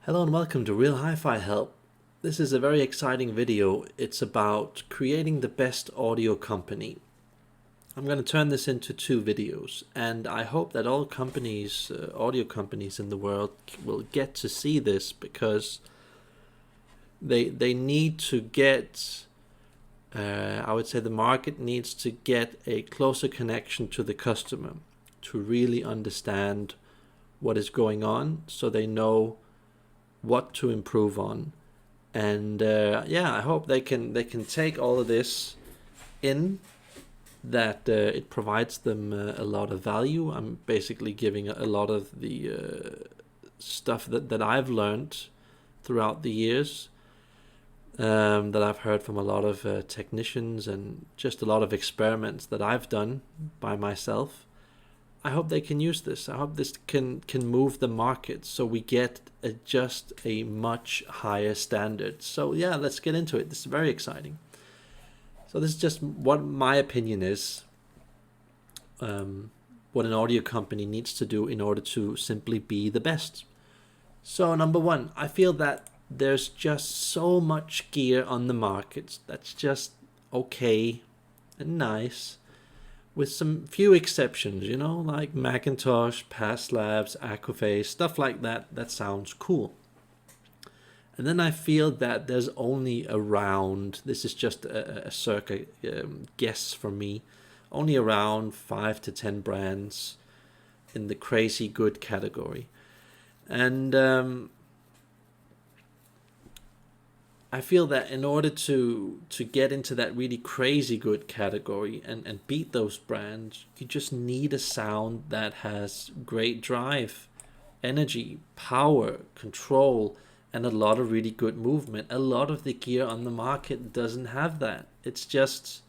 Hello and welcome to Real Hi-Fi Help. This is a very exciting video. It's about creating the best audio company. I'm going to turn this into two videos, and I hope that all companies, audio companies in the world will get to see this, because they need to get, I would say the market needs to get a closer connection to the customer to really understand what is going on, so they know what to improve on. And I hope they can take all of this in, that it provides them a lot of value. I'm basically giving a lot of the stuff that I've learned throughout the years, that I've heard from a lot of technicians, and just a lot of experiments that I've done by myself. I hope they can use this. I hope this can move the market, so we get just a much higher standard. So yeah, let's get into it. This is very exciting. So this is just what my opinion is, what an audio company needs to do in order to simply be the best. So number one, I feel that there's just so much gear on the market that's just okay and nice, with some few exceptions, like Macintosh, Past Labs, Aquaphase, stuff like that. That sounds cool. And then I feel that there's only around, this is just a circa guess from me, only around 5 to 10 brands in the crazy good category. And I feel that in order to get into that really crazy good category and beat those brands, you just need a sound that has great drive, energy, power, control, and a lot of really good movement. A lot of the gear on the market doesn't have that. It's just,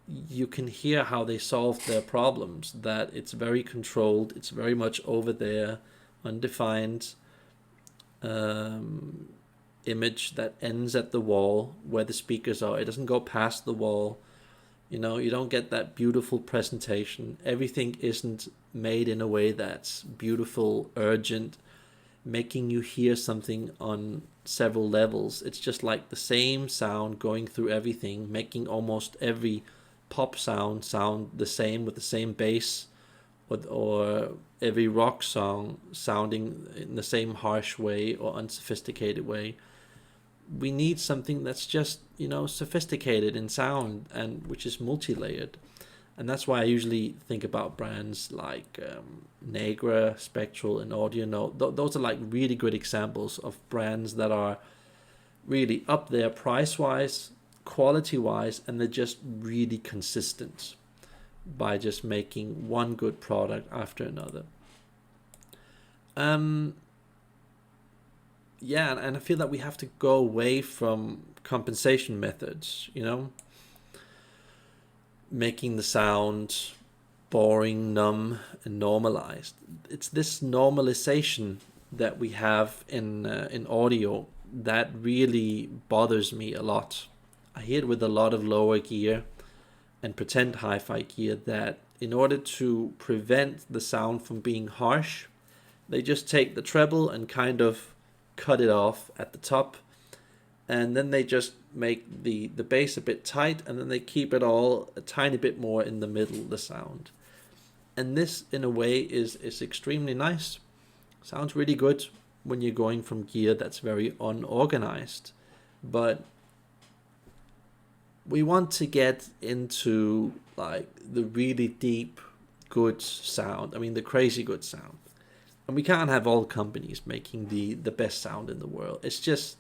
you can hear how they solve their problems, that it's very controlled, it's very much over there, undefined image that ends at the wall where the speakers are. It doesn't go past the wall. You don't get that beautiful presentation. Everything isn't made in a way that's beautiful, urgent, making you hear something on several levels. It's just like the same sound going through everything, making almost every pop sound the same, with the same bass, or every rock song sounding in the same harsh way or unsophisticated way. We need something that's just, sophisticated in sound, and which is multi-layered. And that's why I usually think about brands like Negra, Spectral, and Audio Note. Those are like really good examples of brands that are really up there price-wise, quality-wise, and they're just really consistent by just making one good product after another. And I feel that we have to go away from compensation methods, making the sound boring, numb, and normalized. It's this normalization that we have in audio that really bothers me a lot. I hear it with a lot of lower gear and pretend hi-fi gear, that in order to prevent the sound from being harsh, they just take the treble and kind of cut it off at the top, and then they just make the bass a bit tight, and then they keep it all a tiny bit more in the middle, the sound. And this, in a way, is extremely nice. Sounds really good when you're going from gear that's very unorganized. But we want to get into like the really deep good sound. I mean, the crazy good sound. And we can't have all companies making the best sound in the world. It's just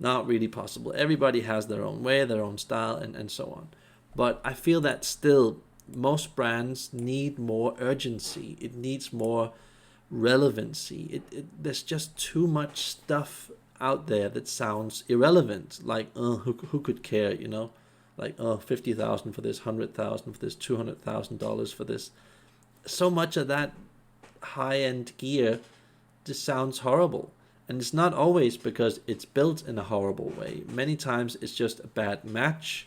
not really possible. Everybody has their own way, their own style, and so on. But I feel that still most brands need more urgency. It needs more relevancy. There's just too much stuff out there that sounds irrelevant. Like, who could care, Like, 50,000 for this, 100,000 for this, $200,000 for this. So much of that high-end gear just sounds horrible, and it's not always because it's built in a horrible way. Many times it's just a bad match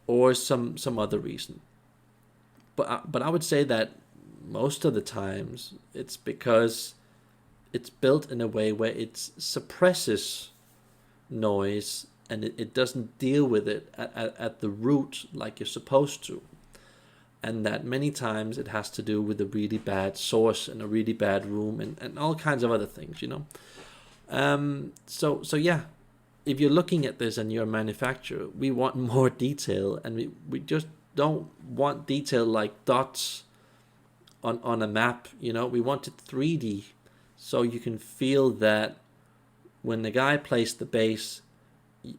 or some other reason. But I would say that most of the times it's because it's built in a way where it suppresses noise, and it doesn't deal with it at the root like you're supposed to. And that many times it has to do with a really bad source and a really bad room, and all kinds of other things, you know. So yeah, if you're looking at this and you're a manufacturer, we want more detail, and we just don't want detail like dots on a map, you know. We want it 3D, so you can feel that when the guy plays the bass,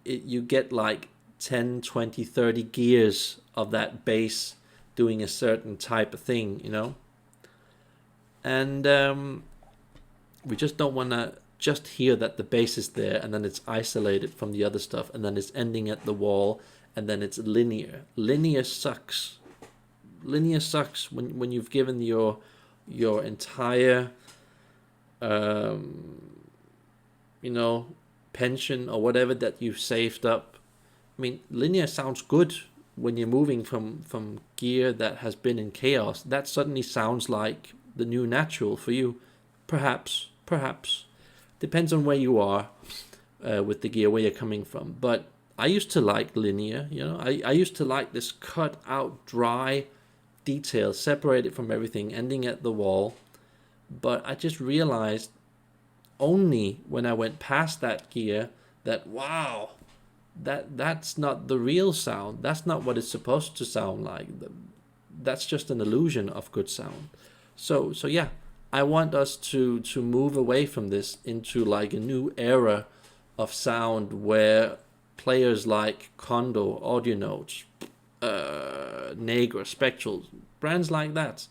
you get like 10, 20, 30 gears of that bass doing a certain type of thing, you know. And we just don't want to just hear that the bass is there and then it's isolated from the other stuff, and then it's ending at the wall, and then it's linear. Linear sucks. Linear sucks when you've given your entire you know, pension or whatever that you've saved up. I mean, linear sounds good when you're moving from gear that has been in chaos. That suddenly sounds like the new natural for you. Perhaps. Depends on where you are with the gear, where you're coming from. But I used to like linear, you know. I used to like this cut out, dry detail, separated from everything, ending at the wall. But I just realized only when I went past that gear that, wow, that's not the real sound. That's not what it's supposed to sound like. That's just an illusion of good sound. So yeah, I want us to move away from this into like a new era of sound where players like Kondo, Audio Notes, Negra, Spectral, brands like that,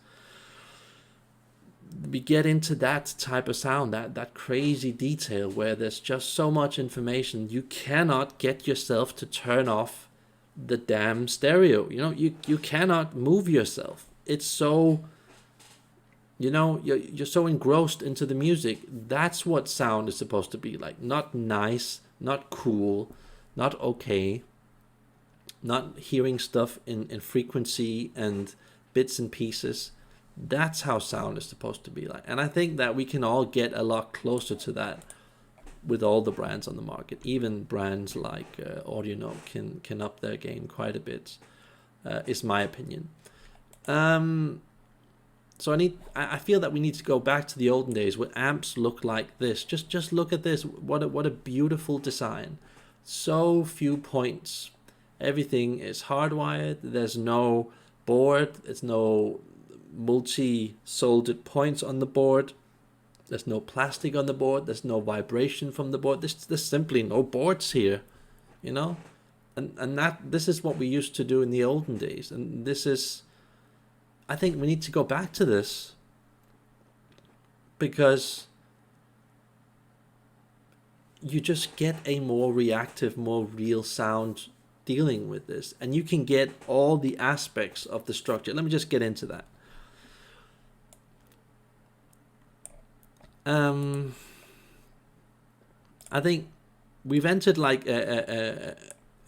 we get into that type of sound, that crazy detail where there's just so much information you cannot get yourself to turn off the damn stereo. You know, you cannot move yourself. It's so, you know, you're so engrossed into the music. That's what sound is supposed to be like. Not nice, not cool, not okay, not hearing stuff in frequency and bits and pieces. That's how sound is supposed to be like. And I think that we can all get a lot closer to that with all the brands on the market. Even brands like AudioNote can up their game quite a bit, is my opinion. So I feel that we need to go back to the olden days where amps look like this. Just look at this. What a beautiful design. So few points. Everything is hardwired. There's no board. There's no multi-soldered points on the board. There's no plastic on the board. There's no vibration from the board. There's simply no boards here, you know. And this is what we used to do in the olden days. And this is, I think we need to go back to this, because you just get a more reactive, more real sound dealing with this, and you can get all the aspects of the structure. Let me just get into that. I think we've entered like a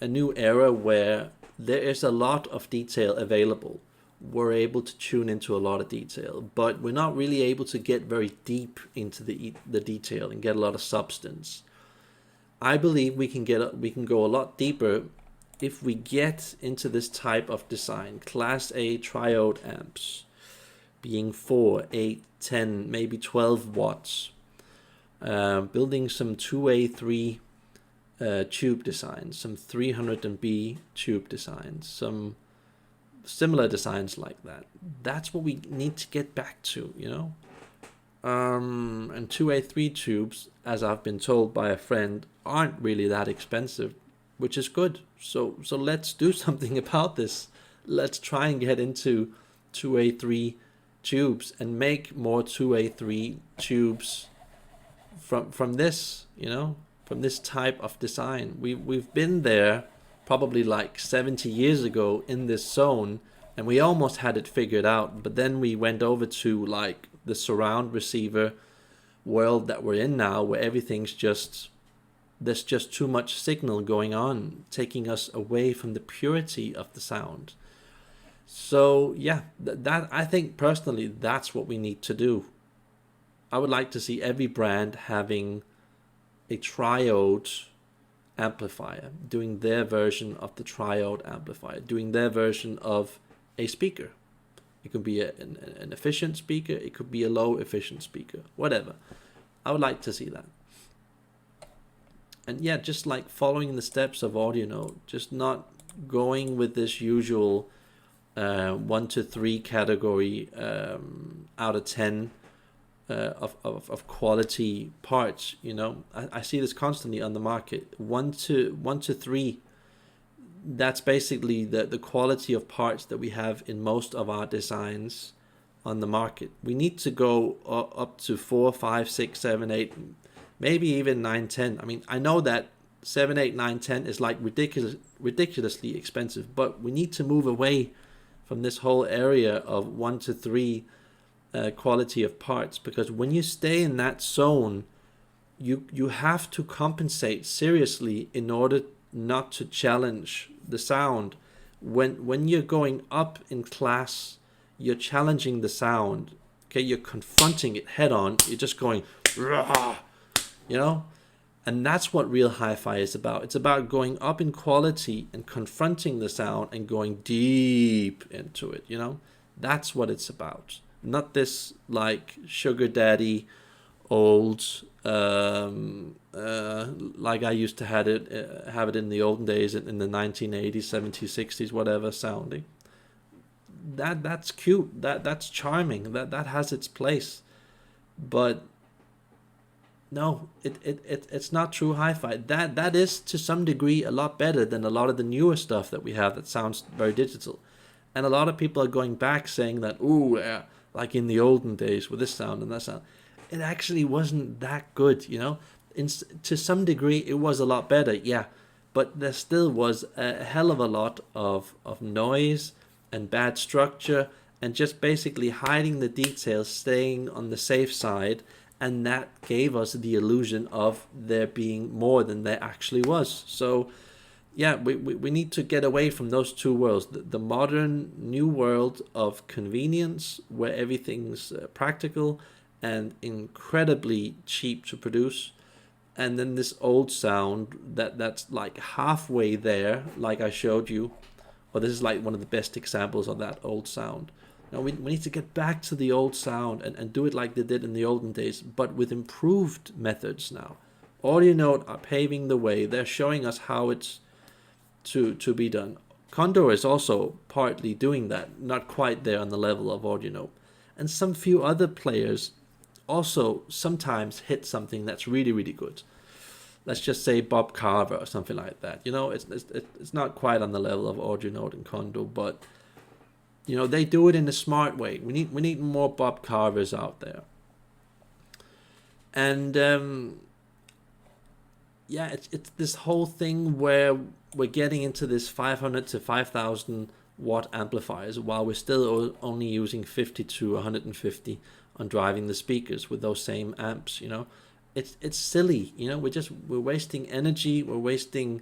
new era where there is a lot of detail available. We're able to tune into a lot of detail, but we're not really able to get very deep into the detail and get a lot of substance. I believe we can go a lot deeper if we get into this type of design. Class A triode amps, being 4, 8, 10, maybe 12 watts. Building some 2A3 tube designs, some 300B tube designs, some similar designs like that. That's what we need to get back to, you know. And 2A3 tubes, as I've been told by a friend, aren't really that expensive, which is good. So let's do something about this. Let's try and get into 2A3 tubes and make more 2A3 tubes from this, you know, from this type of design. We've been there probably like 70 years ago in this zone, and we almost had it figured out, but then we went over to like the surround receiver world that we're in now, where everything's just, there's just too much signal going on, taking us away from the purity of the sound. So yeah, that I think personally that's what we need to do. I would like to see every brand having a triode amplifier, doing their version of the triode amplifier, doing their version of a speaker. It could be an efficient speaker, it could be a low efficient speaker, whatever. I would like to see that. And yeah, just like following the steps of AudioNote, just not going with this usual 1 to 3 category out of 10 of quality parts. You know, I see this constantly on the market. 1 to 3. That's basically the quality of parts that we have in most of our designs on the market. We need to go up to 4, 5, 6, 7, 8, maybe even 9, 10. I mean, I know that 7, 8, 9, 10 is like ridiculously expensive, but we need to move away from this whole area of 1 to 3 quality of parts, because when you stay in that zone, you have to compensate seriously in order not to challenge the sound. When you're going up in class, you're challenging the sound. Okay, you're confronting it head on. You're just going, rah, you know, and that's what real hi-fi is about. It's about going up in quality and confronting the sound and going deep into it. You know, that's what it's about. Not this like sugar daddy old like I used to have it in the olden days, in the 1980s, 70s, 60s, whatever sounding. That's cute. That's charming. That has its place. But no, it's not true hi-fi. That is to some degree a lot better than a lot of the newer stuff that we have that sounds very digital. And a lot of people are going back saying that, ooh, like in the olden days with this sound and that sound. It actually wasn't that good, you know. To some degree, it was a lot better, yeah. But there still was a hell of a lot of noise and bad structure and just basically hiding the details, staying on the safe side. And that gave us the illusion of there being more than there actually was. So yeah, we need to get away from those two worlds. The modern new world of convenience, where everything's practical and incredibly cheap to produce, and then this old sound that's like halfway there, like I showed you, or this is like one of the best examples of that old sound. Now we need to get back to the old sound and do it like they did in the olden days, but with improved methods now. AudioNote are paving the way. They're showing us how it's to be done. Condor is also partly doing that, not quite there on the level of AudioNote. And some few other players also sometimes hit something that's really, really good. Let's just say Bob Carver or something like that. You know, it's not quite on the level of AudioNote and Condor, but you know, they do it in a smart way. We need more Bob Carvers out there. And yeah, it's this whole thing where we're getting into this 500 to 5,000 watt amplifiers while we're still only using 50 to 150 on driving the speakers with those same amps. You know, it's silly. You know, we're wasting energy, we're wasting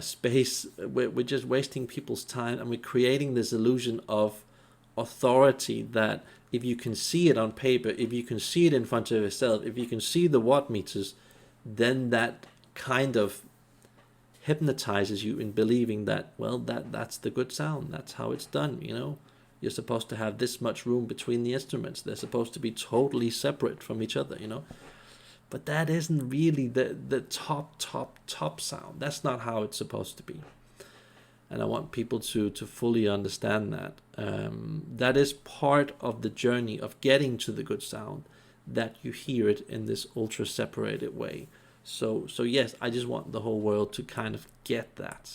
space, we're just wasting people's time, and we're creating this illusion of authority that if you can see it on paper, if you can see it in front of yourself, if you can see the watt meters, then that kind of hypnotizes you in believing that, well, that's the good sound, that's how it's done. You know, you're supposed to have this much room between the instruments, they're supposed to be totally separate from each other, you know. But that isn't really the top sound. That's not how it's supposed to be. And I want people to fully understand that. That is part of the journey of getting to the good sound, that you hear it in this ultra separated way. So yes, I just want the whole world to kind of get that.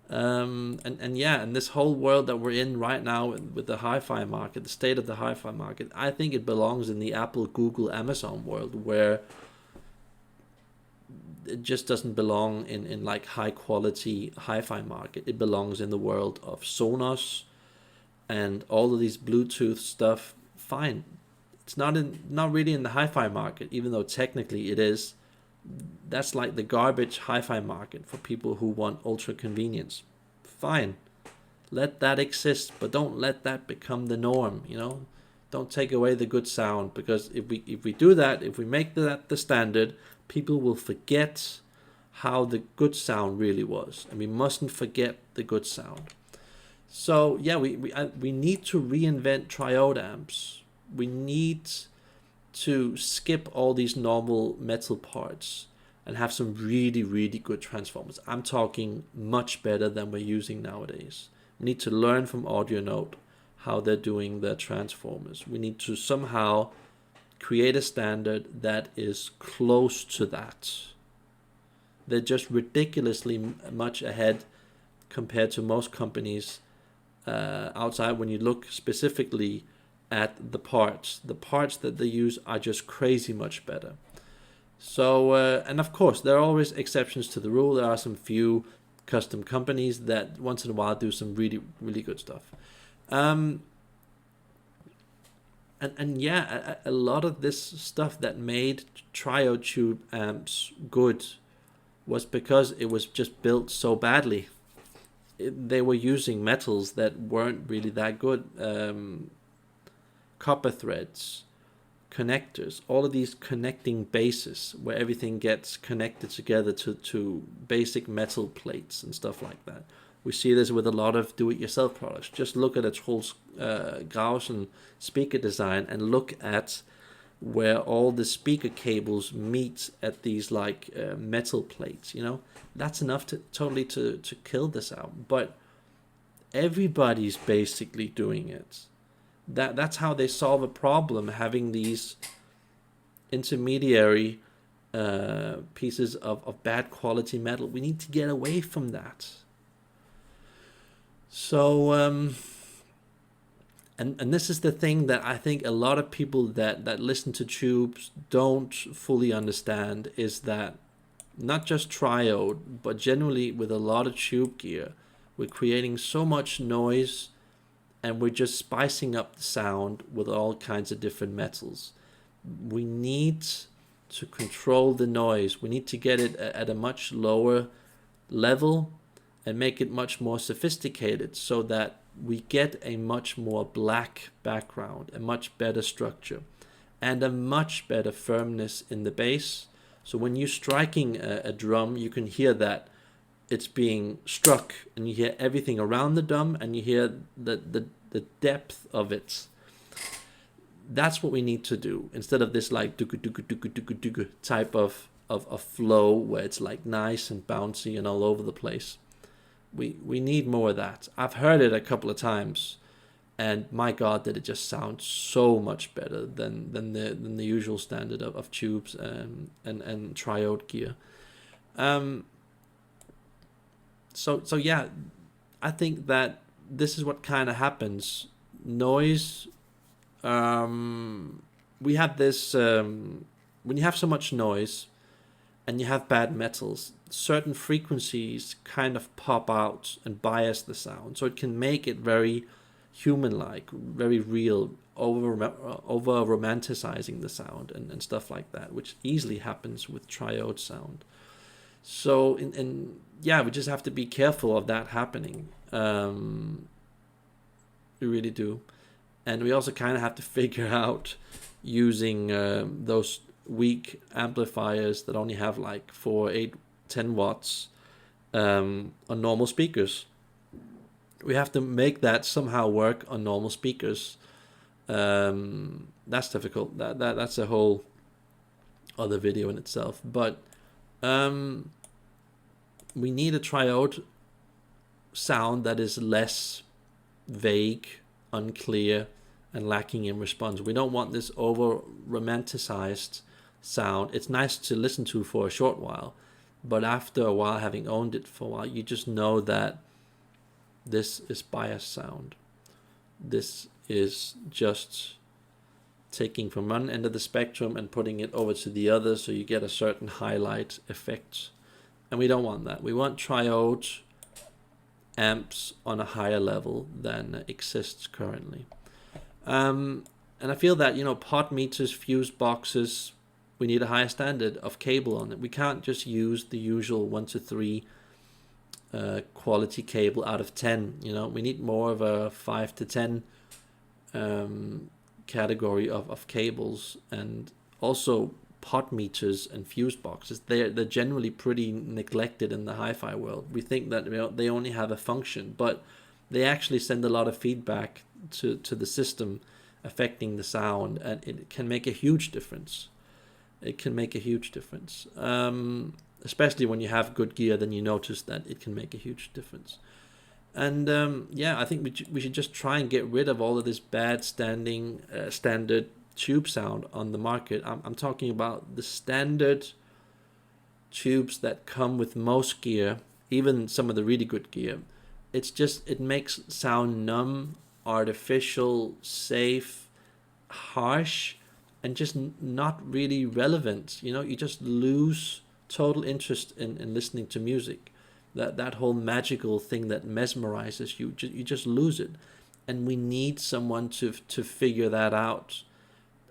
And yeah, and this whole world that we're in right now with the hi-fi market, the state of the hi-fi market, I think it belongs in the Apple, Google, Amazon world, where it just doesn't belong in like high quality hi-fi market. It belongs in the world of Sonos and all of these Bluetooth stuff. Fine, it's not really in the hi-fi market, even though technically it is. That's like the garbage hi-fi market for people who want ultra convenience. Fine, let that exist, but don't let that become the norm. You know, Don't take away the good sound, because if we do that, if we make that the standard, people will forget how the good sound really was, and we mustn't forget the good sound. So yeah, we need to reinvent triode amps. We need to skip all these normal metal parts and have some really, really good transformers. I'm talking much better than we're using nowadays. We need to learn from AudioNote how they're doing their transformers. We need to somehow create a standard that is close to that. They're just ridiculously much ahead compared to most companies outside. When you look specifically at the parts that they use are just crazy much better. So and of course there are always exceptions to the rule. There are some few custom companies that once in a while do some really, really good stuff. And yeah, a lot of this stuff that made triode tube amps good was because it was just built so badly. They were using metals that weren't really that good. Copper threads, connectors, all of these connecting bases where everything gets connected together to basic metal plates and stuff like that. We see this with a lot of do-it-yourself products. Just look at a Troels Grausen speaker design and look at where all the speaker cables meet at these like metal plates. You know, that's enough to totally to kill this out. But everybody's basically doing it. That's how they solve a problem, having these intermediary pieces of bad quality metal. We need to get away from that. So and this is the thing that I think a lot of people that listen to tubes don't fully understand, is that not just triode, but generally with a lot of tube gear, we're creating so much noise and we're just spicing up the sound with all kinds of different metals. We need to control the noise. We need to get it at a much lower level and make it much more sophisticated so that we get a much more black background, a much better structure, and a much better firmness in the bass. So when you're striking a drum, you can hear that it's being struck, and you hear everything around the drum, and you hear the depth of it. That's what we need to do, instead of this like type of flow where it's like nice and bouncy and all over the place. We need more of that. I've heard it a couple of times, and my God, did it just sound so much better than the usual standard of tubes and triode gear. So yeah, I think that this is what kind of happens. Noise. We have this when you have so much noise and you have bad metals, certain frequencies kind of pop out and bias the sound, so it can make it very human-like, very real, over romanticizing the sound and stuff like that, which easily happens with triode sound. So yeah, we just have to be careful of that happening. We really do. And we also kind of have to figure out using those weak amplifiers that only have like 4, 8, 10 watts on normal speakers. We have to make that somehow work on normal speakers. That's difficult. That's a whole other video in itself. But we need a triode sound that is less vague, unclear, and lacking in response. We don't want this over romanticized sound. It's nice to listen to for a short while, but after a while, having owned it for a while, you just know that this is biased sound. This is just taking from one end of the spectrum and putting it over to the other, so you get a certain highlight effect. And we don't want that. We want triode amps on a higher level than exists currently. And I feel that, you know, pod meters, fuse boxes, we need a higher standard of cable on it. We can't just use the usual 1 to 3 quality cable out of 10. You know, we need more of a 5 to 10 category of cables, and also pot meters and fuse boxes. They're generally pretty neglected in the hi-fi world. We think that, you know, they only have a function, but they actually send a lot of feedback to the system, affecting the sound, and it can make a huge difference. It can make a huge difference. Especially when you have good gear, then you notice that it can make a huge difference. And yeah, I think we should just try and get rid of all of this bad standard tube sound on the market. I'm talking about the standard tubes that come with most gear, even some of the really good gear. It makes sound numb, artificial, safe, harsh, and just not really relevant. You know, you just lose total interest in listening to music. That whole magical thing that mesmerizes you, you just lose it. And we need someone to figure that out,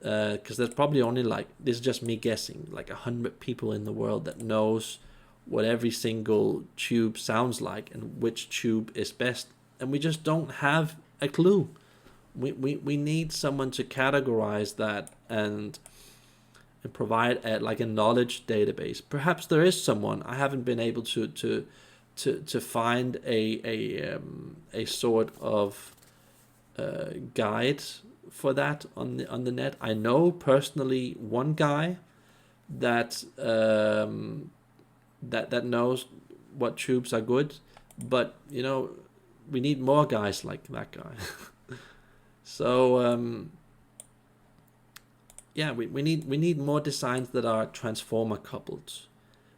because there's probably only, like, this is just me guessing, like 100 people in the world that knows what every single tube sounds like and which tube is best, and we just don't have a clue. We need someone to categorize that and provide like a knowledge database. Perhaps there is someone. I haven't been able to find a sort of guide for that on the net. I know personally one guy that that knows what tubes are good, but you know, we need more guys like that guy. So yeah, we need more designs that are transformer coupled,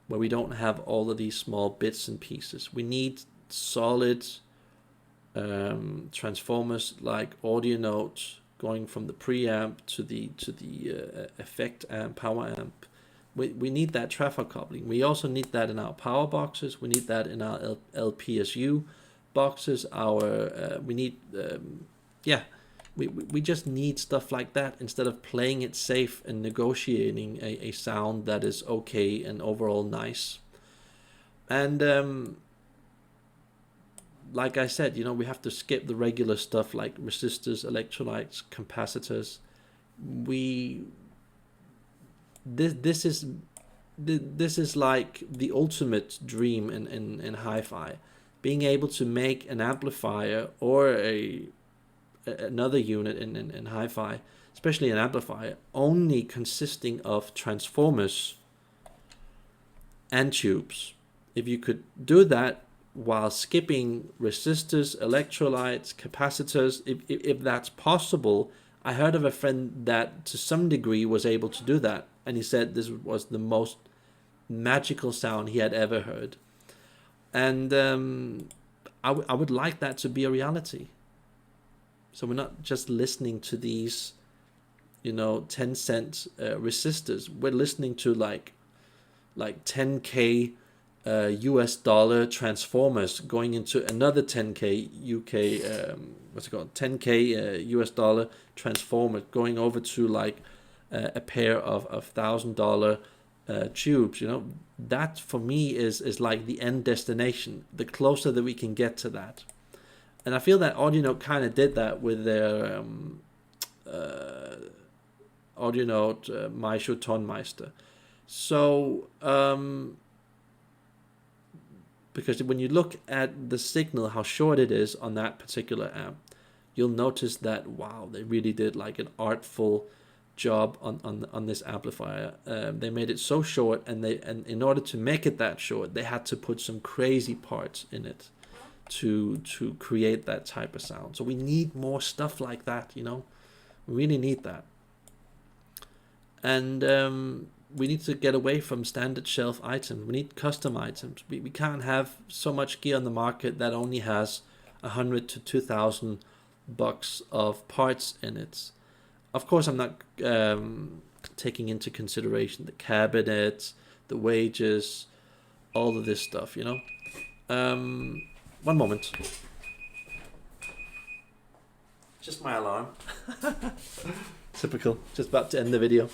where we don't have all of these small bits and pieces. We need solid transformers, like audio notes going from the preamp to the effect amp, power amp. We need that transfer coupling. We also need that in our power boxes. We need that in our LPSU boxes. We need yeah. We just need stuff like that, instead of playing it safe and negotiating a sound that is okay and overall nice. And like I said, you know, we have to skip the regular stuff like resistors, electrolytes, capacitors. This is like the ultimate dream in hi-fi, being able to make an amplifier or another unit in hi-fi, especially an amplifier, only consisting of transformers and tubes. If you could do that while skipping resistors, electrolytes, capacitors, if that's possible. I heard of a friend that to some degree was able to do that, and he said this was the most magical sound he had ever heard. And I would like that to be a reality. So we're not just listening to these, you know, 10-cent resistors. We're listening to like 10K US dollar transformers going into another 10K UK, what's it called? 10K US dollar transformer going over to like a pair of $1,000 tubes. You know, that for me is like the end destination, the closer that we can get to that. And I feel that AudioNote kind of did that with their AudioNote Maestro Tonmeister. So because when you look at the signal, how short it is on that particular amp, you'll notice that, wow, they really did like an artful job on this amplifier. They made it so short, and in order to make it that short, they had to put some crazy parts in it to create that type of sound. So we need more stuff like that, you know. We really need that. And we need to get away from standard shelf items. We need custom items. We can't have so much gear on the market that only has $100 to $2,000 of parts in it. Of course, I'm not taking into consideration the cabinet, the wages, all of this stuff, you know. One moment. Just my alarm. Typical. Just about to end the video.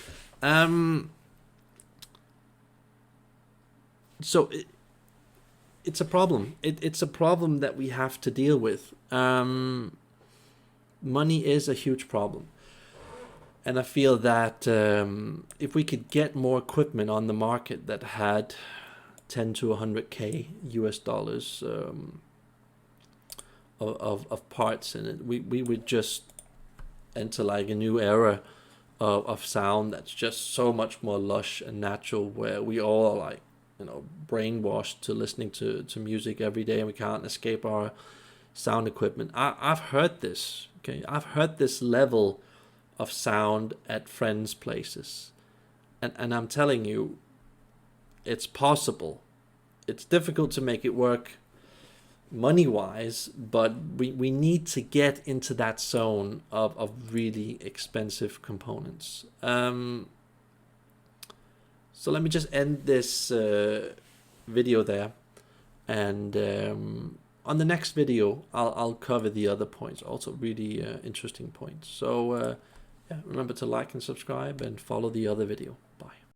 So it's a problem. It's a problem that we have to deal with. Money is a huge problem. And I feel that if we could get more equipment on the market that had 10 to 100K US dollars of parts in it, we would just enter like a new era of sound that's just so much more lush and natural, where we all are like, brainwashed to listening to music every day, and we can't escape our sound equipment. I've heard this, okay? I've heard this level of sound at friends' places. And I'm telling you, it's possible. It's difficult to make it work money-wise, but we need to get into that zone of really expensive components. So let me just end this video there, and on the next video I'll cover the other points, also really interesting points. So yeah, remember to like and subscribe and follow the other video.